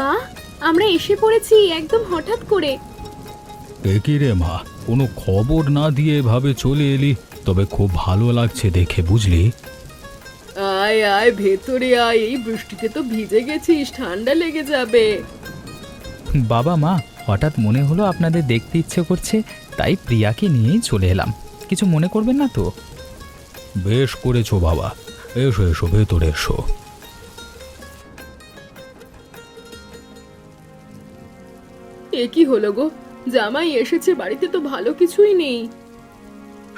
মা, আমরা এসে পড়েছি একদম হঠাৎ করে। একই রে মা, কোনো খবর না দিয়ে এভাবে চলে এলি, তবে খুব ভালো লাগছে দেখে, বুঝলি? আয় আয় ভেতরে আয়, এই বৃষ্টিতে তো ভিজে গেছিস, ঠান্ডা লেগে যাবে। বাবা মা, হঠাৎ মনে হলো আপনাদের দেখতে ইচ্ছে করছে, তাই প্রিয়াকে নিয়েই চলে এলাম। কিছু মনে করবেন না তো? বেশ করেছো বাবা, এসো এসো ভেতরে এসো। এ কি হলো গো, জামাই এসেছে, বাড়িতে তো ভালো কিছুই নেই।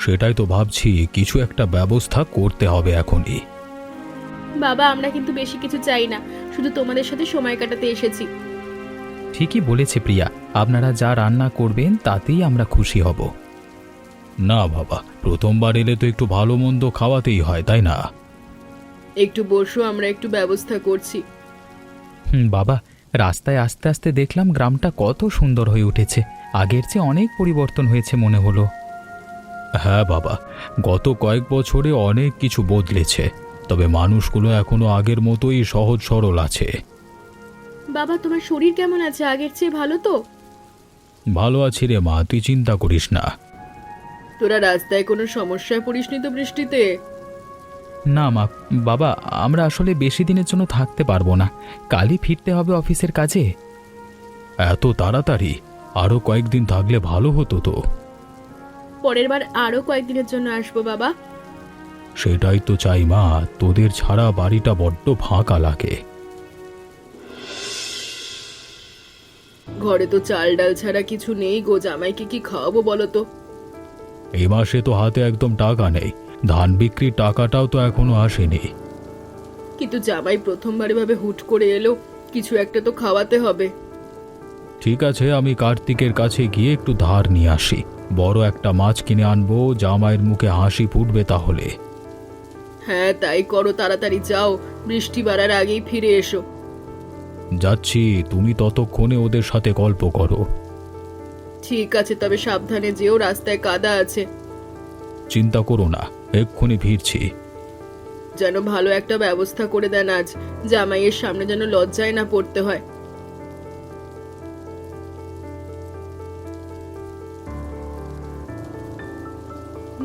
সেটাই তো ভাবছি, কিছু একটা ব্যবস্থা করতে হবে এখনই। বাবা, আমরা কিন্তু বেশি কিছু চাই না, শুধু তোমাদের সাথে সময় কাটাতে এসেছি। ঠিকই বলেছে প্রিয়া, আপনারা যা রান্না করবেন তাতেই আমরা খুশি হব। না বাবা, প্রথমবার এলে তো একটু ভালো মন্দ খাওয়াতেই হয়, তাই না? একটু বসো, আমরা একটু ব্যবস্থা করছি। বাবা, রাস্তায় আস্তে আস্তে দেখলাম গ্রামটা কত সুন্দর হয়ে উঠেছে, আগের চেয়ে অনেক পরিবর্তন হয়েছে মনে হলো। হ্যাঁ বাবা, গত কয়েক বছরে অনেক কিছু বদলেছে, তবে মানুষগুলো এখনো আগের মতোই সহজ সরল আছে। বাবা, তোমার শরীর কেমন আছে? আগের চেয়ে ভালো তো? ভালো আছি রে মা, তুই চিন্তা করিস না। তোরা রাস্তায় কোনো সমস্যায় পড়িসনি তো বৃষ্টিতে? না মা, বাবা আমরা আসলে বেশি দিনের জন্য থাকতে পারবো না, কালই ফিরতে হবে অফিসের কাজে। এত তাড়াতাড়ি? আরো কয়েকদিন থাকলে ভালো হতো তো। পরের বার আরো কয়েকদিনের জন্য আসবো বাবা। সেটাই তো চাই মা, তোদের ছাড়া বাড়িটা বড্ড ফাঁকা লাগে। ঘরে তো চাল ডাল ছাড়া কিছু নেই গো, জামাইকে কি খাওয়াবো বলো তো? এই মাসে তো হাতে একদম টাকা নেই, ধান বিক্রির টাকাটাও তো এখনো আসেনি। কিন্তু জামাই প্রথমবার এভাবে হুট করে এলো, কিছু একটা তো খাওয়াতে হবে। ঠিক আছে, আমি কার্তিকের কাছে গিয়ে একটু ধার নিয়ে আসি, বড় একটা মাছ কিনে আনবো, জামাইয়ের মুখে হাসি ফুটবে তাহলে। হ্যাঁ তাই করো, তাড়াতাড়ি যাও, বৃষ্টি বাড়ার আগেই ফিরে এসো। যাচ্ছি, তুমি ততক্ষণে ওদের সাথে গল্প করো। ঠিক আছে, তবে সাবধানে যেও, রাস্তায় কাদা আছে। চিন্তা করো না, এক্ষুনি ফিরছি। যেন ভালো একটা ব্যবস্থা করে দেন আজ, জামাইয়ের সামনে যেন লজ্জায় না পড়তে হয়।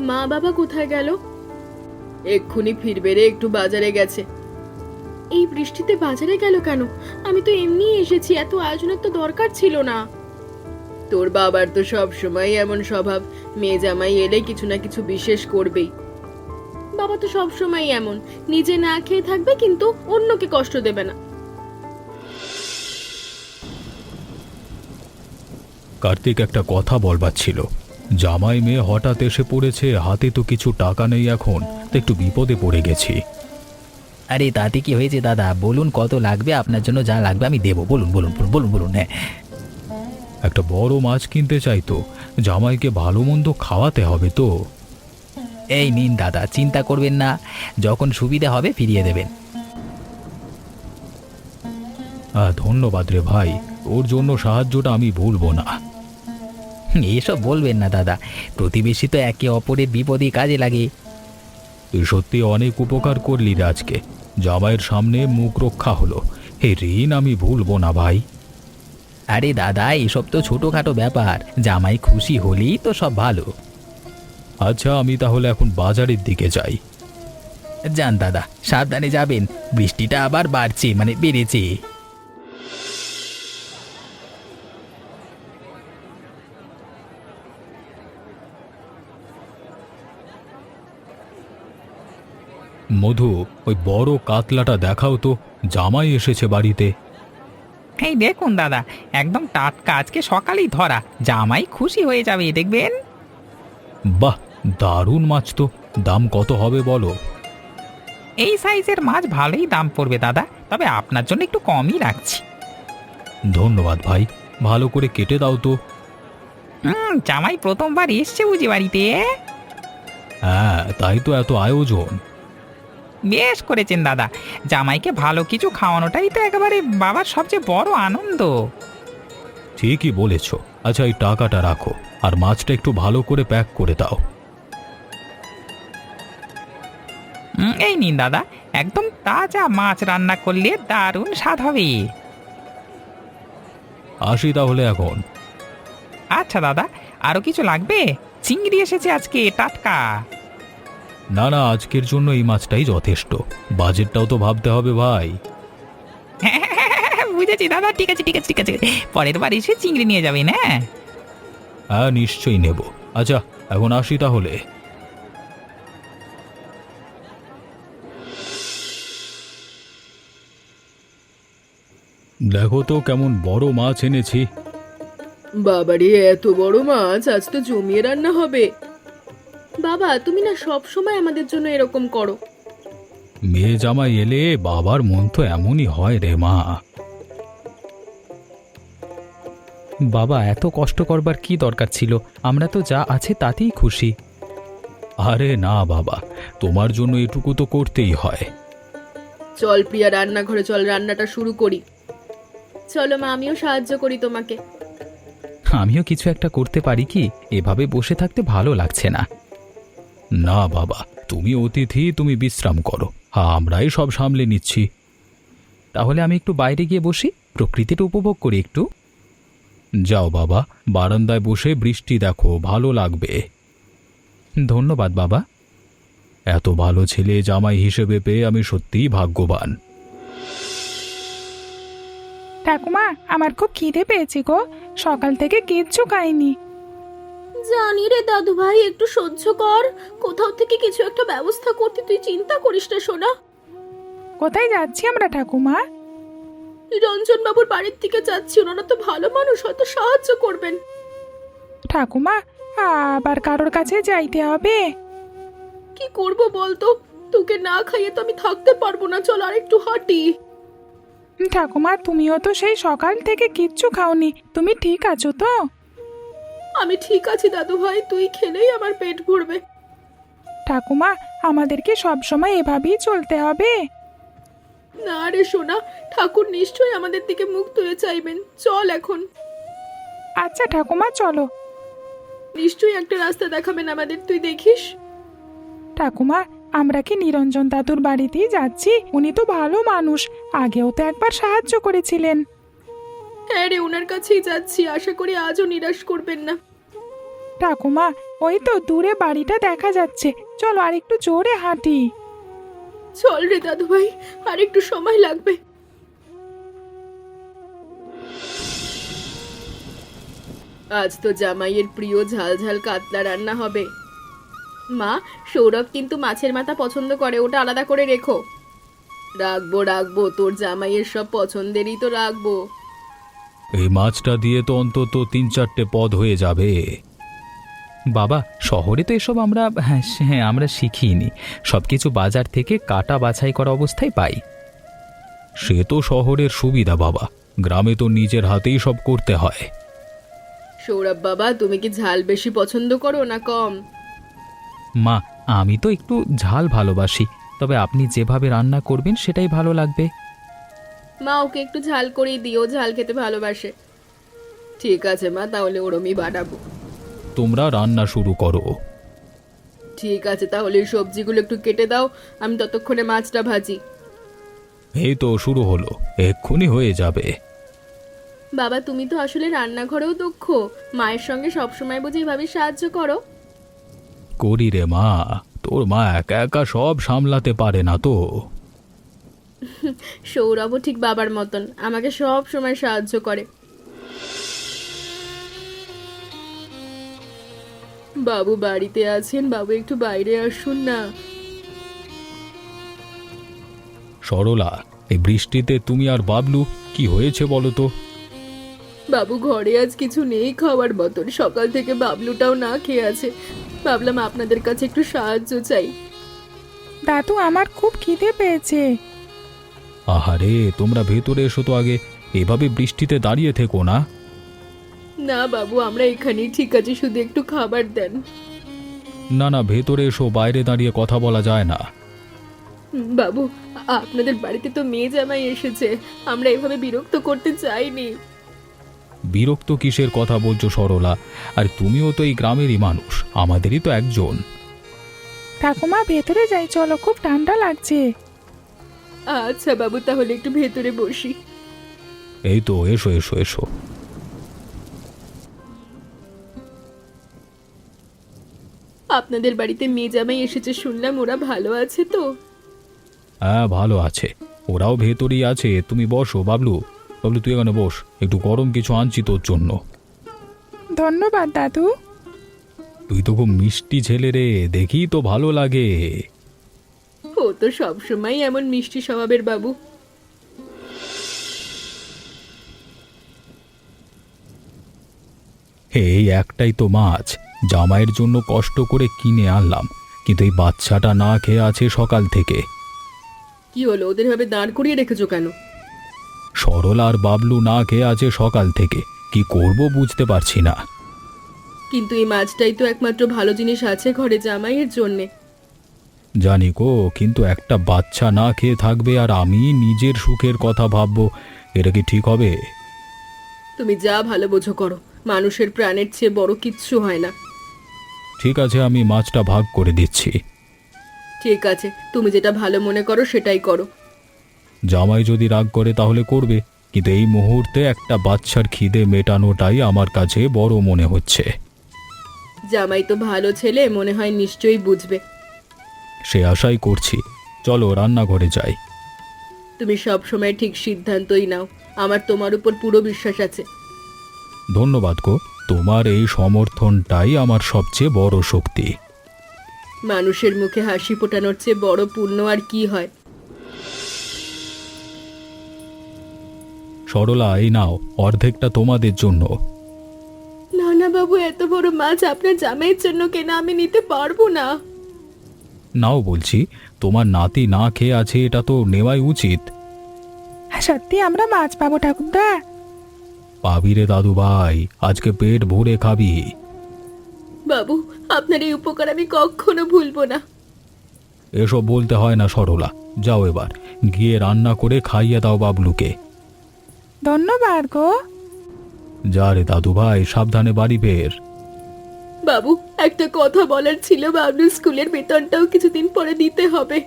মা বাবা কোথায় গেল? এক্ষুনি ফিরবে রে, একটু বাজারে গেছে। এই বৃষ্টিতে বাজারে গেল কেন? আমি তো এমনিই এসেছি, এত আয়োজনের তো দরকার ছিল না। তোর বাবার তো সব সময় এমন স্বভাব, মেয়ে জামাই এলে কিছু না কিছু বিশেষ করবেই। বাবা তো সব সময় এমন, নিজে না খেয়ে থাকবে কিন্তু অন্যকে কষ্ট দেবে না। কার্তিক, একটা কথা বলবার ছিল। জামাই মেয়ে হঠাৎ এসে পড়েছে, হাতে তো কিছু টাকা নেই এখন, তো একটু বিপদে পড়ে গেছি। আরে তাতে কি হয়েছে দাদা, বলুন কত লাগবে, আপনার জন্য যা লাগবে আমি দেবো, বলুন বলুন বলুন বলুন বলুন। হ্যাঁ, একটা বড় মাছ কিনতে চাই তো, জামাইকে ভালো মন্দ খাওয়াতে হবে তো। এই নিন দাদা, চিন্তা করবেন না, যখন সুবিধা হবে ফিরিয়ে দেবেন। ধন্যবাদ রে ভাই, ওর জন্য সাহায্যটা আমি ভুলবো না। এসব বলবেন না দাদা, প্রতিবেশী তো একে অপরের বিপদে কাজে লাগে। তুই সত্যি অনেক উপকার করলি রে আজকে, জামাইয়ের সামনে মুখ রক্ষা হলো, এই ঋণ আমি ভুলবো না ভাই। আরে দাদা, এসব তো ছোটখাটো ব্যাপার, জামাই খুশি হলেই তো সব ভালো। আচ্ছা, আমি তাহলে এখন বাজারের দিকে যাই। যান দাদা, সাবধানে যাবেন, বৃষ্টিটা আবার বাড়ছে, মানে বেড়েছে। মধু, ওই বড় কাতলাটা দেখাও তো, জামাই এসেছে বাড়িতে। এই দেখুন দাদা, একদম টাটকা, আজকে সকালেই ধরা, জামাই খুশি হয়ে যাবে দেখবেন। বাহ, দারুণ মাছ তো, দাম কত হবে বলো? এই সাইজের মাছ ভালোই দাম পড়বে দাদা, তবে আপনার জন্য একটু কমই রাখছি। ধন্যবাদ ভাই, ভালো করে কেটে দাও তো। জামাই প্রথমবার এসছে বুঝি বাড়িতে? হ্যাঁ, তাই তো এত আয়োজন। বেশ করেছেন দাদা, জামাইকে ভালো কিছু খাওয়ানোটাই তো একেবারে বাবার সবচেয়ে বড় আনন্দ। ঠিকই বলেছ। আচ্ছা, এই টাকাটা রাখো, আর মাছটা একটু ভালো করে প্যাক করে দাও। এই নিন দাদা, একদম তাজা মাছ, রান্না করলে দারুণ স্বাদ হবে। আসি তাহলে এখন। আচ্ছা দাদা, আরো কিছু লাগবে? চিংড়ি এসেছে আজকে টাটকা। না না, আজকের জন্য এই মাছটাই যথেষ্ট। বাজেটটাও তো ভাবতে হবে ভাই। বুঝেছি দাদা, ঠিক আছে ঠিক আছে ঠিক আছে, পরের বার এসে চিংড়ি নিয়ে যাবেন। হ্যাঁ হ্যাঁ, নিশ্চয়ই নেব। আচ্ছা, এখন আসি তাহলে। দেখো তো কেমন বড় মাছ এনেছি। বাবারে, এত বড় মাছ! আজ তো জমিয়ে রান্না হবে। বাবা, তুমি না সব সময় আমাদের জন্য এরকম করো। মেয়ে জামাই এলে বাবার মন তো এমনই হয় রে মা। বাবা, এত কষ্ট করবার কি দরকার ছিল? আমরা তো যা আছে তাতেই খুশি। আরে না বাবা, তোমার জন্য এটুকু তো করতেই হয়। চল প্রিয়া, রান্নাঘরে চল, রান্নাটা শুরু করি। চলো মা, আমিও সাহায্য করি তোমাকে। আমিও কিছু একটা করতে পারি কি? এভাবে বসে থাকতে ভালো লাগছে না। না বাবা, তুমি অতিথি, তুমি বিশ্রাম করো। হ্যাঁ, আমরাই সব সামলে নিচ্ছি। তাহলে আমি একটু বাইরে গিয়ে বসি, প্রকৃতিটা উপভোগ করি একটু। যাও বাবা, বারান্দায় বসে বৃষ্টি দেখো, ভালো লাগবে। ধন্যবাদ বাবা। এত ভালো ছেলে জামাই হিসেবে পেয়ে আমি সত্যিই ভাগ্যবান। ঠাকুমা, আমার খুব খিদে পেয়েছে গো, সকাল থেকে কিচ্ছু খাইনি। জানি রে দাদু ভাই, একটু সহ্য কর। কোথাও থেকে কিছু একটা ব্যবস্থা করতে তুই চিন্তা করিস না সোনা। কোথায় যাচ্ছি আমরা ঠাকুমা? রঞ্জন বাবুর বাড়ির দিকে যাচ্ছি, ওনারা তো ভালো মানুষ, হয়তো সাহায্য করবেন। ঠাকুমা, আবার কারোর কাছে যাইতে হবে? কি করব বলতো, তোকে না খাইয়ে তো আমি থাকতে পারবো না। চল আর একটু হাঁটি। ঠাকুমা, তুমিও তো সেই সকাল থেকে কিচ্ছু খাওনি, তুমি ঠিক আছো তো? আমি ঠিক আছি দাদু ভাই, তুই খেলেই আমার পেট ভরবে। ঠাকুমা, আমাদেরকে সবসময় এভাবেই চলতে হবে? না রে সোনা, ঠাকুর নিশ্চয়ই আমাদের দিকে মুখ তুলে চাইবেন। চল এখন। আচ্ছা ঠাকুমা, চলো। নিশ্চয়ই একটা রাস্তা দেখাবেন আমাদের, তুই দেখিস। ঠাকুমা, আমরা কি নিরঞ্জন দাদুর বাড়িতেই যাচ্ছি? উনি তো ভালো মানুষ, আগেও তো একবার সাহায্য করেছিলেন। হ্যাঁ রে, ওনার কাছেই যাচ্ছি, আশা করি আজও নিরাশ করবেন না। ঠাকুমা, ওই তো দূরে বাড়িটা দেখা যাচ্ছে, চলো আর একটু জোরে হাঁটি। চল রে দাদু ভাই, আর একটু সময় লাগবে। আজ তো জামাইয়ের প্রিয় ঝাল ঝাল কাতলা রান্না হবে। মা, সৌরভ কিন্তু মাছের মাথা পছন্দ করে, ওটা আলাদা করে রেখো। রাখবো রাখবো, তোর জামাইয়ের সব পছন্দেরই তো রাখবো। এই মাছটা দিয়ে তো অন্তত ৩-৪টে পদ হয়ে যাবে। বাবা, শহরে তো এসব আমরা আমরা শিখিনি। সবকিছু বাজার থেকে কাটা বাছাই করা অবস্থায় পাই। সে তো শহরের সুবিধা বাবা, গ্রামে তো নিজের হাতেই সব করতে হয়। সৌরভ বাবা, তুমি কি ঝাল বেশি পছন্দ করো না কম? মা, আমি তো একটু ঝাল ভালোবাসি, তবে আপনি যেভাবে রান্না করবেন সেটাই ভালো লাগবে। মা, ওকে একটু ঝাল করেই দিও, ঝাল খেতে ভালোবাসে। ঠিক আছে মা, তাহলে ওরমই বানাবো। তোমরা রান্না শুরু করো। ঠিক আছে, তাহলে এই সবজিগুলো একটু কেটে দাও, আমি ততক্ষণে মাছটা ভাজি। এই তো শুরু হলো, এক্ষুনি হয়ে যাবে। বাবা, তুমি তো আসলে রান্নাঘরেও দক্ষ, মায়ের সঙ্গে সবসময় বুঝি এভাবে সাহায্য করো। করি রে মা, তোর মা একা একা সব সামলাতে পারে না তো। সৌরভও ঠিক বাবার মতন, আমাকে সব সময় সাহায্য করে। বাবু বাড়িতে আছেন? বাবু একটু বাইরে আসুন না। সরলা, এই বৃষ্টিতে তুমি আর বাবলু কি হয়েছে বলো তো? বাবু, ঘরে আজ কিছু নেই খাওয়ার মতন, সকাল থেকে বাবলুটাও না খেয়ে আছে। ভাবলাম আপনাদের কাছে একটু সাহায্য চাই। দাদু, আমার খুব খিদে পেয়েছে। আহারে, তোমরা ভেতরে এসো তো আগে, এভাবে বৃষ্টিতে দাঁড়িয়ে থেকো না। না বাবু, আমরা এখানেই ঠিক আছে, শুধু একটু খাবার দেন। না না, ভেতরে এসো, বাইরে দাঁড়িয়ে কথা বলা যায় না। বাবু, আপনাদের বাড়িতে তো মেয়ে জামাই এসেছে, আমরা এভাবে বিরক্ত করতে চাইনি। বিরক্ত কিসের কথা বলছো সরলা? আর তুমিও তো এই গ্রামেরই মানুষ, আমাদেরই তো একজন। ঠাকুমা, ভেতরে যাই চলো, খুব ঠান্ডা লাগছে। আচ্ছা বাবু, তাহলে একটু ভেতরে বসি। এই তো, এসো এসো এসো। আপনাদের বাড়িতে মেয়ে জামাই এসেছে শুনলাম, ওরা ভালো আছে তো? হ্যাঁ ভালো আছে, ওরাও ভেতরেই আছে। তুমি বসো বাবলু। বাবলু তুই এখানে বস, একটু গরম কিছু আনছি তোর জন্য। ধন্যবাদ দাদু। তুই তো খুব মিষ্টি ছেলে রে, দেখি তো ভালো লাগে। ও তো সবসময় এমন মিষ্টি স্বভাবের বাবু। এই একটাই তো মাছ, জামাইয়ের জন্য কষ্ট করে কিনে আনলাম, কিন্তু এই বাচ্চাটা না খেয়ে আছে সকাল থেকে। কি হলো, ওদের ভাবে দাঁড় করিয়ে রেখেছো কেন? সরলা আর বাবলু না খেয়ে আছে সকাল থেকে, কি করব বুঝতে পারছি না। কিন্তু এই মাছটাই তো একমাত্র ভালো জিনিস আছে ঘরে জামাইয়ের জন্যে। জানি গো, কিন্তু একটা বাচ্চা না খেয়ে থাকবে আর আমি নিজের সুখের কথা ভাববো, এটা কি ঠিক হবে? তুমি যা ভালো বোঝো করো, মানুষের প্রাণের চেয়ে বড় কিচ্ছু হয় না। ঠিক আছে, আমি মাছটা ভাগ করে দিচ্ছি। ঠিক আছে, তুমি যেটা ভালো মনে করো সেটাই করো। জামাই যদি রাগ করে তাহলে করবে, কিন্তু এই মুহূর্তে একটা বাচ্চার খিদে মেটানোটাই আমার কাছে বড় মনে হচ্ছে। জামাই তো ভালো ছেলে, মনে হয় নিশ্চয়ই বুঝবে। সে আশাই করছি। চলো রান্নাঘরে যাই। তুমি সব সময় ঠিক সিদ্ধান্তই নাও, আমার তোমার উপর পুরো বিশ্বাস আছে। ধন্যবাদ গো, তোমার এই সমর্থনটাই আমার সবচেয়ে বড় শক্তি। মানুষের মুখে হাসি ফোটানোর চেয়ে বড় পুণ্য আর কি হয়? সরলা, এই নাও, অর্ধেকটা তোমাদের জন্য। না না বাবু, এত বড় মাছ আপনার জামাইয়ের জন্য কেনা, আমি নিতে পারবো না। নাও বলছি, তোমার নাতি না খেয়ে আছে, এটা তো নেওয়াই উচিত। সত্যি আমরা মাছ পাবো ঠাকুরদা? পাবি রে দাদু ভাই, আজকে পেট ভরে খাবি। বাবু, আপনার এই উপকার আমি কখনো ভুলবো না। এসব বলতে হয় না সরলা, যাও এবার গিয়ে রান্না করে খাইয়ে দাও বাবলুকে। ধন্যবাদ গো। যা রে দাদু ভাই, সাবধানে বাড়ি ফের। বাবু, একটা কথা বলার ছিল, বাবলুর স্কুলের বেতনটাও কিছুদিন পরে দিতে হবে।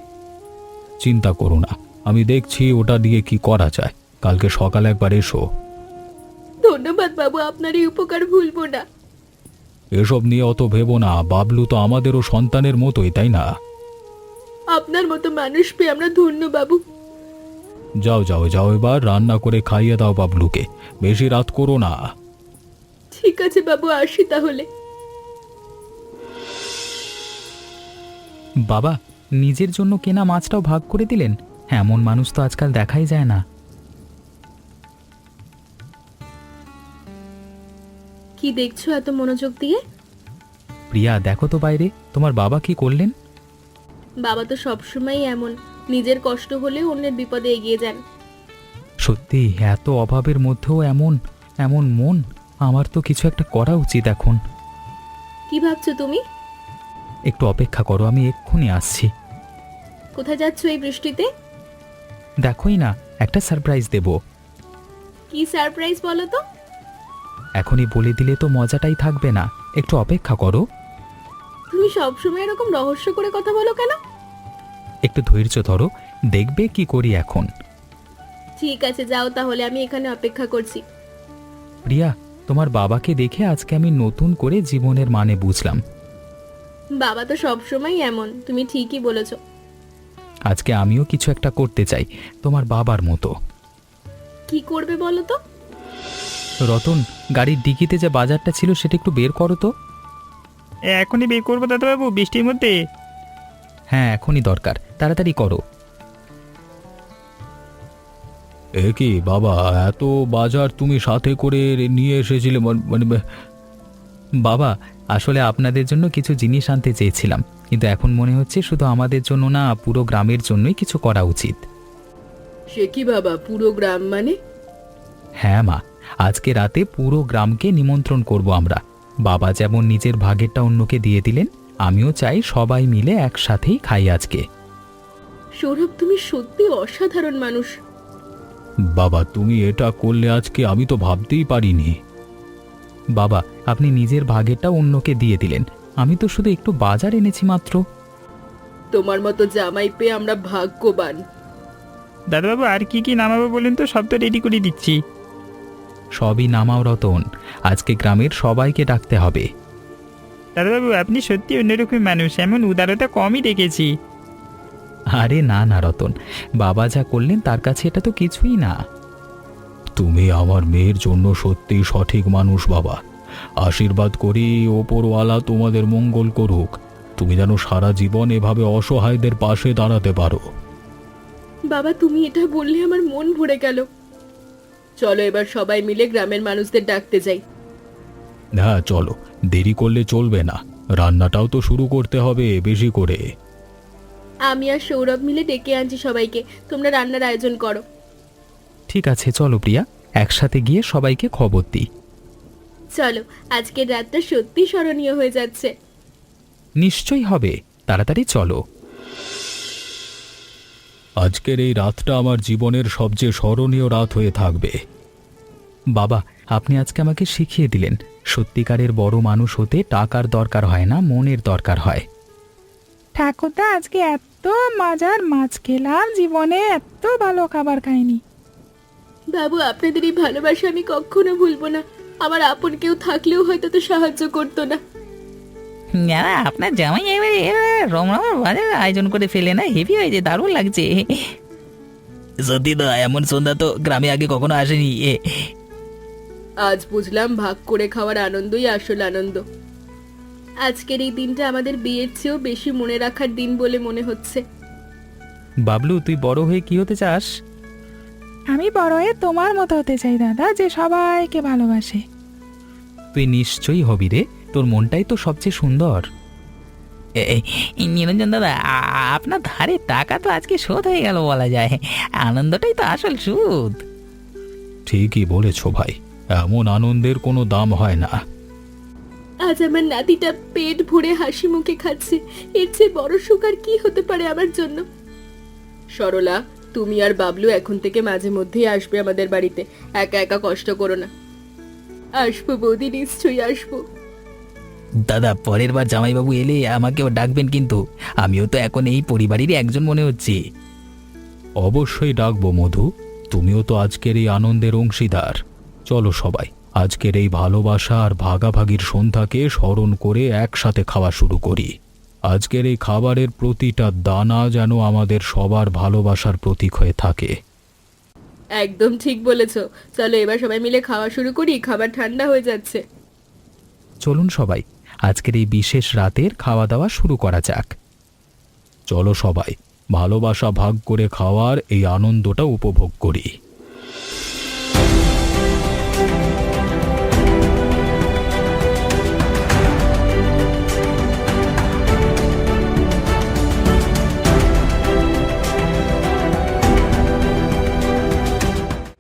চিন্তা করো না, আমি দেখছি ওটা দিয়ে কি করা যায়। কালকে সকালে একবার এসো। ধন্যবাদ বাবু, আপনার এই উপকার ভুলবো না। এসব নিয়ে অত ভেবো না, বাবলু তো আমাদেরও সন্তানের মতোই, তাই না? আপনার মতো মানুষ পেয়ে আমরা ধন্য বাবু। যাও যাও যাও, এবার রান্না করে খাইয়ে দাও বাবলুকে, বেশি রাত করো না। ঠিক আছে বাবু, আসি তাহলে। বাবা, নিজের জন্য কেনা মাছটাও ভাগ করে দিলেন। এমন মানুষ তো আজকাল দেখাই যায় না। কি দেখছো এত মনোযোগ দিয়ে? প্রিয়া, দেখো তো বাইরে তোমার বাবা কি করলেন। বাবা তো সবসময় এমন, নিজের কষ্ট হলেও অন্যের বিপদে এগিয়ে যান। সত্যি এত অভাবের মধ্যেও এমন এমন মন। আমার তো কিছু একটা করা উচিত এখন। কি ভাবছো তুমি? একটু অপেক্ষা করো, আমি এক্ষুনি আসছি। কোথায় যাচ্ছো এই বৃষ্টিতে? দেখোই না, একটা সারপ্রাইজ দেব। কি সারপ্রাইজ বলো তো? এখনই বলে দিলে তো মজাটাই থাকবে না, একটু অপেক্ষা করো। তুমি সবসময় এরকম রহস্য করে কথা বলো কেন? একটু ধৈর্য ধরো, দেখবে কি করি এখন। ঠিক আছে, যাও তাহলে, আমি এখানে অপেক্ষা করছি। প্রিয়া, তোমার বাবাকে দেখে আজকে আমি নতুন করে জীবনের মানে বুঝলাম। বাবা তো সবসময় এমন, তুমি ঠিকই বলেছো। আজকে আমিও কিছু একটা করতে চাই তোমার বাবার মতো। কি করবে বলো তো? রতন, গাড়ির ডিকিতে যে বাজারটা ছিল সেটা একটু বের করো তো। এখনই বের করবো দাদাবাবু, বৃষ্টির মধ্যে? হ্যাঁ, এখনই দরকার, তাড়াতাড়ি করো। এ কি বাবা, এত বাজার তুমি সাথে করে নিয়ে এসেছিলে? মানে বাবা, আসলে আপনাদের জন্য কিছু জিনিস আনতে চেয়েছিলাম, কিন্তু এখন মনে হচ্ছে শুধু আমাদের জন্য না, পুরো গ্রামের জন্যই কিছু করা উচিত। সে কি বাবা, পুরো গ্রাম মানে? হ্যাঁ মা, আজকে রাতে পুরো গ্রামকে নিমন্ত্রণ করব আমরা। বাবা যেমন নিজের ভাগেরটা অন্যকে দিয়ে দিলেন, আমিও চাই সবাই মিলে একসাথেই খাই আজকে। সৌরভ, তুমি সত্যি অসাধারণ মানুষ। বাবা, তুমি এটা করলে আজকে, আমি তো ভাবতেই পারিনি। বাবা, আপনি নিজের ভাগেরটা অন্যকে দিয়ে দিলেন, আমি তো শুধু একটু বাজার এনেছি মাত্র। তোমার মতো জামাই পেয়ে আমরা ভাগ্যবান। দাদাবাবু, আর কি কি নামাবো বলেন তো, সব তো রেডি করে দিচ্ছি। সবই নামাও রতন, আজকে গ্রামের সবাইকে ডাকতে হবে। দাদাবাবু আপনি সত্যি অন্যরকম মানুষ, এমন উদারতা কমই দেখেছি। আরে না না রতন, বাবা যা করলেন তার কাছে এটা তো কিছুই না। তুমি আমার মেয়ের জন্য সত্যিই সঠিক মানুষ বাবা। আশীর্বাদ করি ওপরওয়ালা তোমাদের মঙ্গল করুক। তুমি যেন সারা জীবন এভাবে অসহায়দের পাশে দাঁড়াতে পারো। বাবা তুমি এটা বললে আমার মন ভরে গেল। চলো এবার সবাই মিলে গ্রামের মানুষদের ডাকতে যাই। হ্যাঁ চলো, দেরি করলে চলবে না। রান্নাটাও তো শুরু করতে হবে বেশি করে। আমি আর সৌরভ মিলে ডেকে আনছি সবাইকে, তোমরা রান্নার আয়োজন করো। ঠিক আছে চলো প্রিয়া, একসাথে গিয়ে সবাইকে খবর দিই। চলো, আজকের রাতটা সত্যি স্মরণীয় হয়ে যাচ্ছে। নিশ্চয়ই হবে, তাড়াতাড়ি চলো। আজকের এই রাতটা আমার জীবনের সবচেয়ে স্মরণীয় রাত হয়ে থাকবে। বাবা, আপনি আজকে আমাকে শিখিয়ে দিলেন সত্যিকারের বড় মানুষ হতে টাকার দরকার হয় না, মনের দরকার হয়। ঠাকুরদা আজকে এত মজার মাছ খেলাম, জীবনে এত ভালো খাবার খাইনি। বাবু আপনাদের এই ভালোবাসা আমি কখনো ভুলবো না। আমার আপন কেউ থাকলেও হয়তো তো সাহায্য করতো না। না আপনার জামাই এবারে রমরমার বাজার আয়োজন করে ফেলে না, হেভি হয়েছে, দারুণ লাগছে। সত্যি তো এমন সন্ধ্যা তো গ্রামে আগে কখনো আসেনি। আজ বুঝলাম ভাগ করে খাওয়ার আনন্দই আসল আনন্দ। আজকের এই দিনটা আমাদের বিয়ের চেয়েও বেশি মনে রাখার দিন বলে মনে হচ্ছে। বাবলু, তুই বড় হয়ে কি হতে চাস? আমি বড় হয়ে তোমার মতো হতে চাই দাদা, যে সবাইকে ভালোবাসে। তুই নিশ্চয়ই হবি রে, তোর মনটাই তো সবচেয়ে সুন্দর। নিরঞ্জন দাদা, আপনার ধারে টাকা তো আজকে শোধ হয়ে গেল বলা যায়, আনন্দটাই তো আসল সুদ। ঠিকই বলেছ ভাই, এমন আনন্দের কোনো দাম হয় না। আজ আমার নাতিটা পেট ভরে হাসি মুখে খাচ্ছে, এর চেয়ে বড় সুখ আর কি হতে পারে আমার জন্য। সরলা, তুমি আর বাবলু এখন থেকে মাঝে মধ্যেই আসবে আমাদের বাড়িতে, একা একা কষ্ট করো না। আসবো বৌদি, নিশ্চয়ই আসবো। দাদা পরের বার জামাইবাবু এলে আমাকেও ডাকবেন কিন্তু, আমিও তো এখন এই পরিবারেরই একজন মনে হচ্ছে। অবশ্যই ডাকবো মধু, তুমিও তো আজকের এই আনন্দের অংশীদার। চলো সবাই আজকের এই ভালোবাসা আর ভাগাভাগির সন্ধ্যাকে স্মরণ করে একসাথে খাওয়া শুরু করি। আজকের এই খাবারের প্রতিটা দানা যেন আমাদের সবার ভালোবাসার প্রতীক হয়ে থাকে। একদম ঠিক বলেছো। চলো এবার সবাই মিলে খাওয়া শুরু করি, খাবার ঠান্ডা হয়ে যাচ্ছে। চলুন সবাই আজকের এই বিশেষ রাতের খাওয়া দাওয়া শুরু করা যাক। চলো সবাই ভালোবাসা ভাগ করে খাওয়ার এই আনন্দটা উপভোগ করি।